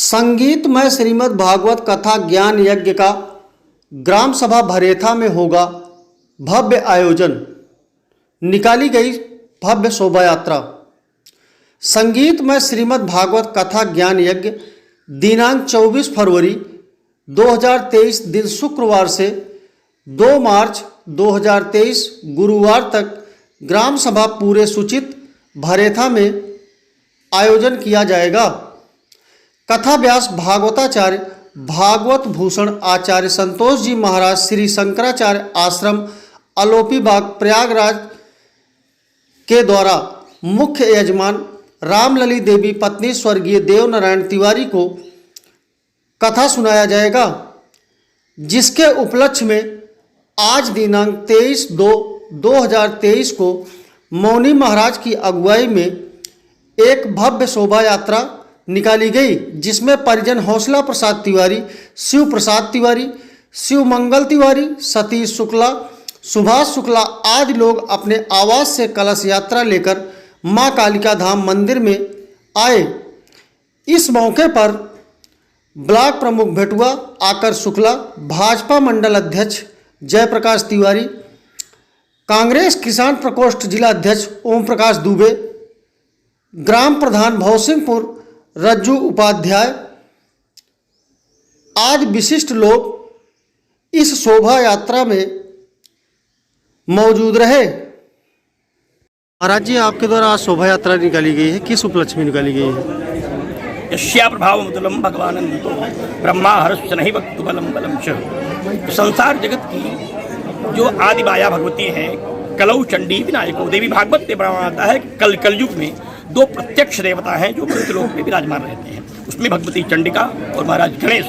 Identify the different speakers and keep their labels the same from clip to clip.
Speaker 1: संगीतमय श्रीमद् भागवत कथा ज्ञान यज्ञ का ग्राम सभा भरेथा में होगा भव्य आयोजन। निकाली गई भव्य शोभा यात्रा। संगीतमय श्रीमद् भागवत कथा ज्ञान यज्ञ दिनांक 24 फरवरी 2023 दिन शुक्रवार से 2 मार्च 2023 गुरुवार तक ग्राम सभा पूरे सूचित भरेथा में आयोजन किया जाएगा। कथा व्यास भागवताचार्य भागवत भूषण आचार्य संतोष जी महाराज श्री शंकराचार्य आश्रम अलोपी बाग प्रयागराज के द्वारा मुख्य यजमान रामलली देवी पत्नी स्वर्गीय देवनारायण तिवारी को कथा सुनाया जाएगा, जिसके उपलक्ष्य में आज दिनांक 23/2/2023 को मौनी महाराज की अगुवाई में एक भव्य शोभा यात्रा निकाली गई, जिसमें परिजन हौसला प्रसाद तिवारी, शिव प्रसाद तिवारी, शिव मंगल तिवारी, सतीश शुक्ला, सुभाष शुक्ला आदि लोग अपने आवास से कलश यात्रा लेकर मां कालिका धाम मंदिर में आए। इस मौके पर ब्लॉक प्रमुख भेटुआ आकर शुक्ला, भाजपा मंडल अध्यक्ष जयप्रकाश तिवारी, कांग्रेस किसान प्रकोष्ठ जिला अध्यक्ष ओम प्रकाश दुबे, ग्राम प्रधान भौसिंहपुर रज्जू उपाध्याय आदि विशिष्ट लोग इस शोभा यात्रा में मौजूद रहे। महाराज जी, आपके द्वारा आज शोभा यात्रा निकाली गई है, किस उपलक्ष्य में निकाली गई है?
Speaker 2: यस्या प्रभावमुतुलं भगवानंदो ब्रह्मा हर्ष नहीं वक्तु बलम बलम च। संसार जगत की जो आदि माया भगवती है, कलौ चंडी विनायको देवी भागवत में वर्णन आता है कि कलयुग में 2 प्रत्यक्ष देवता हैं जो मृत्युलोक में विराजमान रहते हैं। उसमें भगवती चंडिका और महाराज गणेश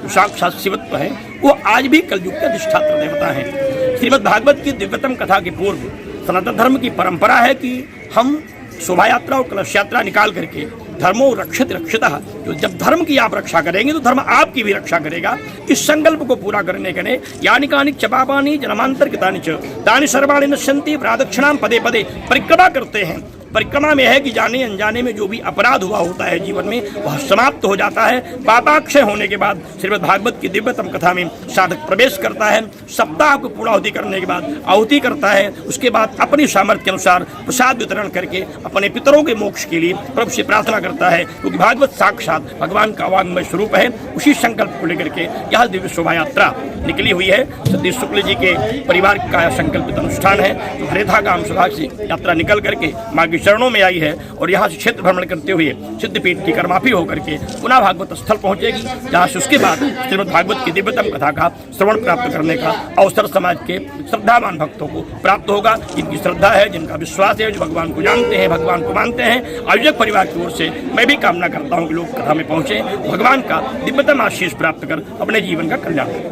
Speaker 2: जो साक्षात शिवत्व है, वो आज भी कलयुग के अधिष्ठात्र देवता हैं। श्रीमद् भागवत की दिव्यतम कथा के पूर्व सनातन धर्म की परंपरा है कि हम शोभा यात्रा और कलश यात्रा निकाल करके धर्मो रक्षित रक्षितः, जो जब धर्म की आप रक्षा करेंगे तो धर्म आपकी भी रक्षा करेगा। इस संकल्प को पूरा करने के लिए यानि कानि च पापानि जन्मांतरकृतानि च तानि सर्वाणि नश्यन्ति प्रदक्षिणां पदे पदे परिक्रमा करते हैं। परिक्रमा में है कि जाने अनजाने में जो भी अपराध हुआ होता है जीवन में, वह समाप्त हो जाता है। पापाक्षय होने के बाद श्रीमद् भागवत की दिव्यतम कथा में साधक प्रवेश करता है। सप्ताह को पूर्णाहुति करने के बाद आहुति करता है। उसके बाद अपनी सामर्थ्य के अनुसार प्रसाद वितरण करके अपने पितरों के मोक्ष के लिए प्रभु से प्रार्थना करता है, क्योंकि भागवत साक्षात भगवान का वाङ्मय स्वरूप है। उसी संकल्प को लेकर के यह दिव्य शोभा यात्रा निकली हुई है। सतीश शुक्ल जी के परिवार का संकल्पित अनुष्ठान है। भरेथा ग्राम सभा से यात्रा निकल करके माँ के चरणों में आई है और यहाँ से क्षेत्र भ्रमण करते हुए सिद्धपीठ की कर्माफी होकर के पुनः भागवत स्थल पहुंचेगी, जहाँ से उसके बाद श्रीमद् भागवत की दिव्यतम कथा का श्रवण प्राप्त करने का अवसर समाज के श्रद्धावान भक्तों को प्राप्त होगा। जिनकी श्रद्धा है, जिनका विश्वास है, जो भगवान को जानते हैं, भगवान को मानते हैं, आयोजक परिवार की ओर से मैं भी कामना करता हूँ कि लोग कथा में पहुंचे, भगवान का दिव्यतम आशीष प्राप्त कर अपने जीवन का कल्याण करें।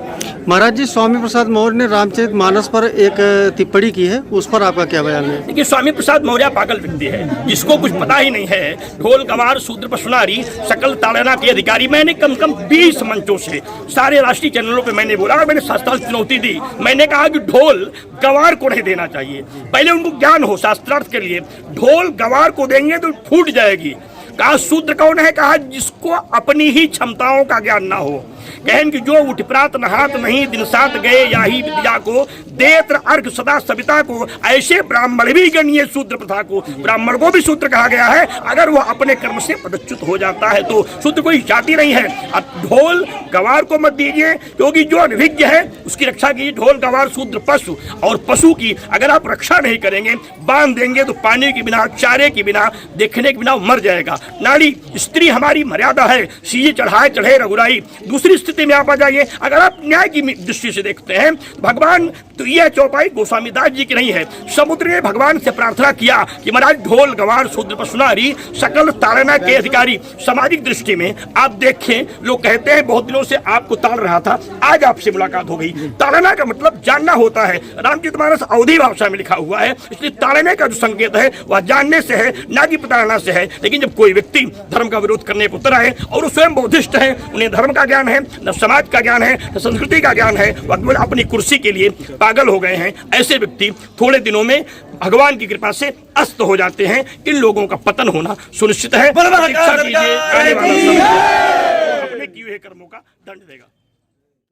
Speaker 1: महाराज जी, स्वामी प्रसाद मौर्य ने रामचरितमानस पर एक टिप्पणी की है, उस पर आपका क्या बयान है?
Speaker 2: देखिए, स्वामी प्रसाद मौर्य पागल व्यक्ति है, जिसको कुछ पता ही नहीं है। ढोल गवार शूद्र पशुनारी सकल ताड़ना के अधिकारी। मैंने कम से कम 20 मंचों से सारे राष्ट्रीय चैनलों पे मैंने बोला और मैंने शास्त्रार्थ चुनौती दी। मैंने कहा कि ढोल गवार को नहीं देना चाहिए, पहले उनको ज्ञान हो शास्त्रार्थ के लिए। ढोल गवार को देंगे तो फूट जाएगी। कहा शूद्र कौन है? कहा जिसको अपनी ही क्षमताओं का ज्ञान ना हो। कहन कि जो उठ प्रात नहात नहीं दिन साथ गए, या ही विद्या को देत्र अर्घ सदा सविता को, ऐसे ब्राह्मण भी गणिए शूद्र प्रथा को। ब्राह्मण को भी शूद्र कहा गया है। अगर वह अपने कर्म से पदच्युत हो जाता है तो शूद्र कोई जाति नहीं है। अब ढोल गवार को मत दीजिए, क्योंकि जो अनभिज्ञ है उसकी रक्षा कीजिए। ढोल गवार शूद्र पशु, और पशु की अगर आप रक्षा नहीं करेंगे, बांध देंगे तो पानी के बिना, चारे के बिना, देखने के बिना मर जाएगा। नारी स्त्री हमारी मर्यादा है, सीए चढ़ाए चढ़े रघुराई। दूसरी स्थिति में आप आ जाइए, अगर आप न्याय की दृष्टि से देखते हैं, भगवान तो यह चौपाई गोस्वामी दास जी की नहीं है। समुद्र ने भगवान से प्रार्थना किया कि महाराज ढोल गवार शूद्र पशुनारी सकल ताड़ना के अधिकारी। सामाजिक दृष्टि में आप देखें, लोग कहते हैं बहुत दिनों से आपको ताड़ रहा था, आज आपसे मुलाकात हो गई। ताड़ना का मतलब जानना होता है। रामचरितमानस अवधी भाषा में लिखा हुआ है, इसलिए ताड़ने का जो संकेत है वह जानने से है, ना कि प्रताड़ना से है। लेकिन जब कोई व्यक्ति धर्म का विरोध करने को उतर आए और वो स्वयं बौद्धिस्ट है, उन्हें धर्म का ज्ञान है, न समाज का ज्ञान है, न संस्कृति का ज्ञान है, वह अपनी कुर्सी के लिए पागल हो गए हैं। ऐसे व्यक्ति थोड़े दिनों में भगवान की कृपा से अस्त हो जाते हैं। इन लोगों का पतन होना सुनिश्चित है। हुए कर्मों का दंड देगा।